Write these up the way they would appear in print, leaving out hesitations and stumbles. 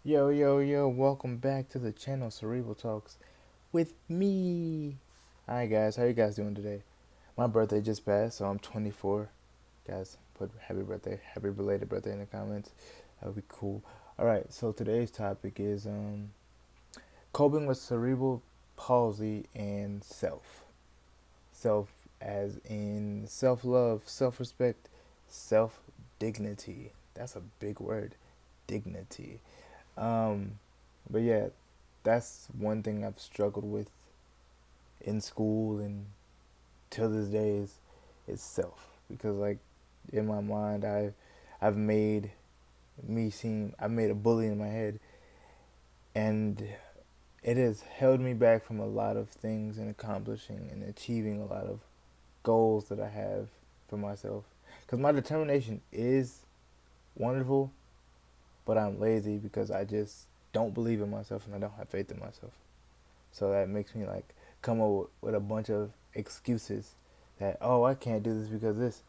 Yo, yo, yo, welcome back to the channel Cerebral Talks with me. Hi, guys. How you guys doing today? My birthday just passed, so I'm 24. Guys, put happy birthday, happy belated birthday in the comments. That would be cool. All right, so today's topic is coping with cerebral palsy and self. Self as in self love, self respect, self dignity. That's a big word, dignity. Um, but yeah, that's one thing I've struggled with in school and till this day is self, because like in my mind I've made I've made a bully in my head, and it has held me back from a lot of things and accomplishing and achieving a lot of goals that I have for myself, because my determination is wonderful, but I'm lazy because I just don't believe in myself and I don't have faith in myself. So that makes me like come up with a bunch of excuses that, oh, I can't do this because this.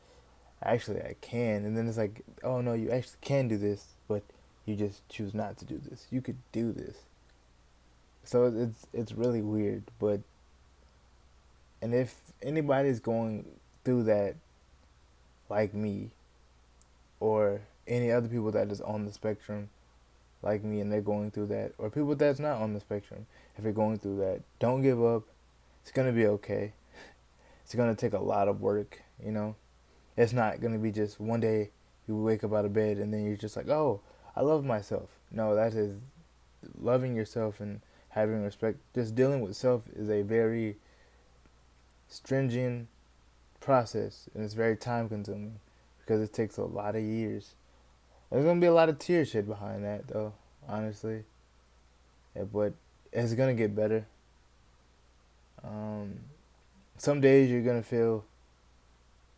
Actually, I can. And then it's like, oh no, you actually can do this, but you just choose not to do this. You could do this. So it's really weird, but and if anybody's going through that like me, or any other people that is on the spectrum like me and they're going through that, or people that's not on the spectrum, if you're going through that, don't give up. It's going to be okay. It's going to take a lot of work. It's not going to be just one day you wake up out of bed and then you're just like, oh, I love myself. No, that is loving yourself and having respect. Just dealing with self is a very stringent process, and it's very time consuming because it takes a lot of years. There's going to be a lot of tear shed behind that, though, honestly. Yeah, but it's going to get better. Um, some days you're going to feel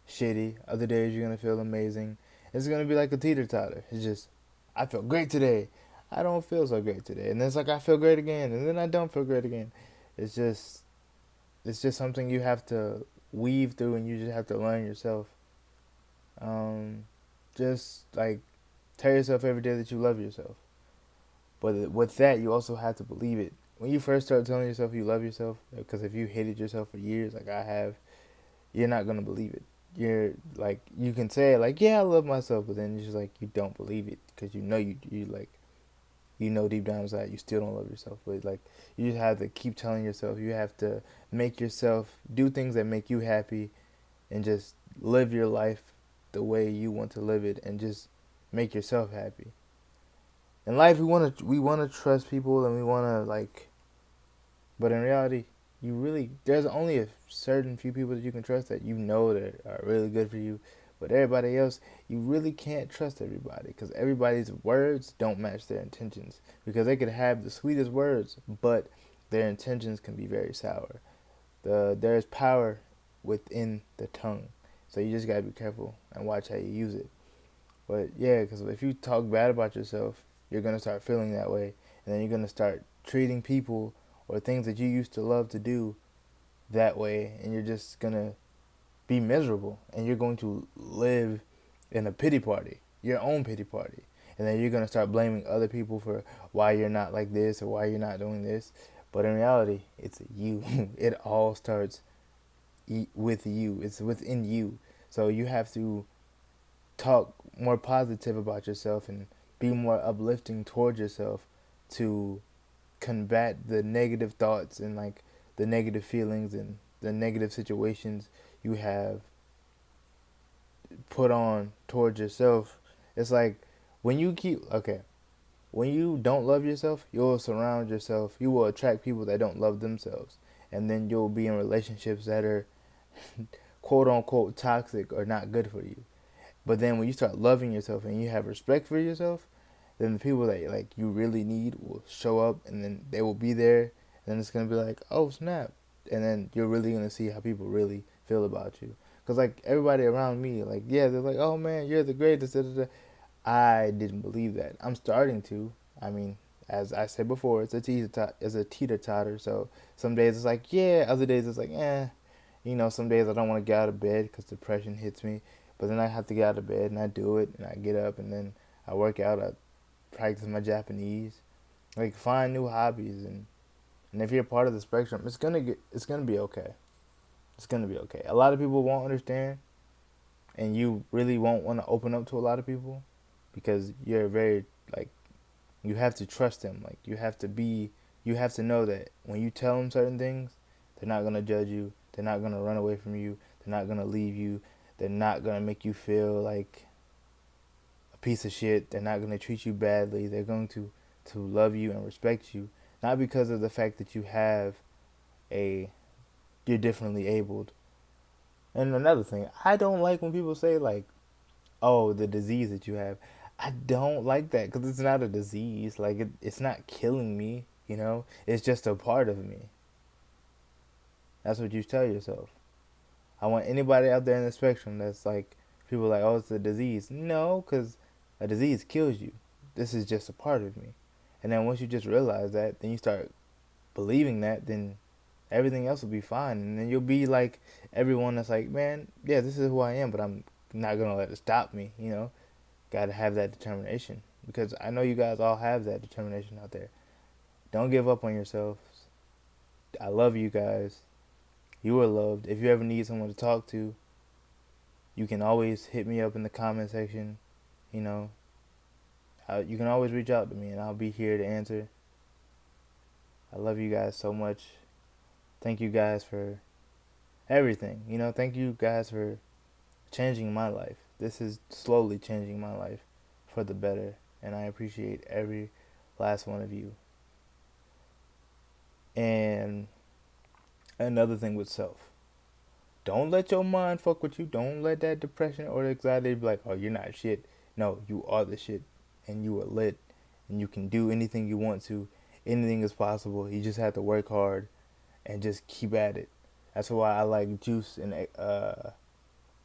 shitty. Other days you're gonna feel amazing. It's gonna be like a teeter totter. It's just, I feel great today. I don't feel so great today, and then it's like I feel great again, and then I don't feel great again. It's just, it's just something you have to weave through, and you just have to learn yourself. Um, just like tell yourself every day that you love yourself. But with that, you also have to believe it. When you first start telling yourself you love yourself, because if you hated yourself for years, like I have, you're not gonna believe it. You're like, you can say like, yeah, I love myself, but then it's just like you don't believe it because you like, deep down inside you still don't love yourself. But like, you just have to keep telling yourself. You have to make yourself do things that make you happy, and just live your life the way you want to live it, and just make yourself happy. In life, we wanna trust people, and we wanna like, but in reality, there's only a certain few people that you can trust that that are really good for you. But everybody else, you really can't trust everybody, because everybody's words don't match their intentions. Because they could have the sweetest words, but their intentions can be very sour. There's power within the tongue, so you just gotta be careful and watch how you use it. But yeah, because if you talk bad about yourself, you're gonna start feeling that way, and then you're gonna start treating people or things that you used to love to do that way, and you're just gonna be miserable, and you're going to live in a pity party, your own pity party, and then you're gonna start blaming other people for why you're not like this or why you're not doing this. But in reality, it's you. It all starts with you. It's within you. So you have to talk more positive about yourself and be more uplifting towards yourself to combat the negative thoughts and like the negative feelings and the negative situations you have put on towards yourself. It's like when you don't love yourself, you'll surround yourself, you will attract people that don't love themselves, and then you'll be in relationships that are quote unquote toxic or not good for you. But then when you start loving yourself and you have respect for yourself, then the people that like you really need will show up, and then they will be there, and then it's gonna be like, oh snap, and then you're really gonna see how people really feel about you. Cause like everybody around me, like yeah, they're like, oh man, you're the greatest. Da, da, da. I didn't believe that. I'm starting to. I mean, as I said before, it's a teeter totter. So some days it's like yeah, other days it's like eh. Some days I don't want to get out of bed because depression hits me, but then I have to get out of bed and I do it and I get up and then I work out. I practice my Japanese. Like find new hobbies, and if you're part of the spectrum, it's gonna be okay. It's gonna be okay. A lot of people won't understand, and you really won't want to open up to a lot of people because you're very like you have to trust them. Like you have to know that when you tell them certain things, they're not gonna judge you. They're not gonna run away from you. They're not gonna leave you. They're not gonna make you feel like a piece of shit. They're not gonna treat you badly. They're going to love you and respect you, not because of the fact that you have a you're differently abled. And another thing, I don't like when people say like, "Oh, the disease that you have." I don't like that because it's not a disease. Like it's not killing me. You know, it's just a part of me. That's what you tell yourself. I want anybody out there in the spectrum that's like people are like, "Oh, it's a disease." No, because a disease kills you. This is just a part of me. And then once you just realize that, then you start believing that, then everything else will be fine. And then you'll be like everyone that's like, man, yeah, this is who I am, but I'm not going to let it stop me, you know? Got to have that determination. Because I know you guys all have that determination out there. Don't give up on yourselves. I love you guys. You are loved. If you ever need someone to talk to, you can always hit me up in the comment section. You know, you can always reach out to me and I'll be here to answer. I love you guys so much. Thank you guys for everything. You know, thank you guys for changing my life. This is slowly changing my life for the better, and I appreciate every last one of you. And another thing with self. Don't let your mind fuck with you. Don't let that depression or anxiety be like, oh, you're not shit. No, you are the shit. And you are lit. And you can do anything you want to. Anything is possible. You just have to work hard and just keep at it. That's why I like Juice and XX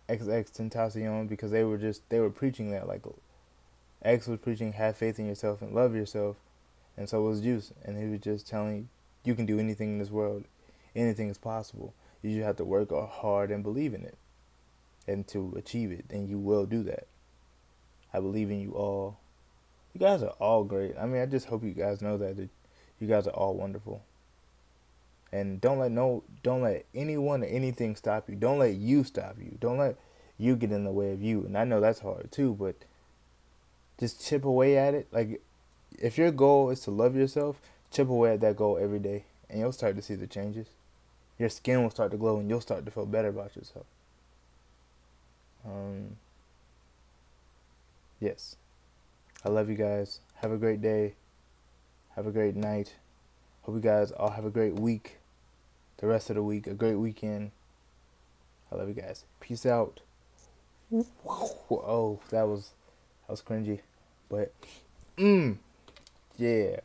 Tentacion, because they were preaching that. Like X was preaching have faith in yourself and love yourself, and so was Juice, and he was just telling you can do anything in this world. Anything is possible. You just have to work hard and believe in it, and to achieve it, and you will do that. I believe in you all. You guys are all great. I mean, I just hope you guys know that you guys are all wonderful. And don't let anyone or anything stop you. Don't let you stop you. Don't let you get in the way of you. And I know that's hard too, but just chip away at it. Like if your goal is to love yourself, chip away at that goal every day, and you'll start to see the changes. Your skin will start to glow, and you'll start to feel better about yourself. Yes, I love you guys. Have a great day. Have a great night. Hope you guys all have a great week. The rest of the week, a great weekend. I love you guys. Peace out. Oh, that was cringy, but yeah.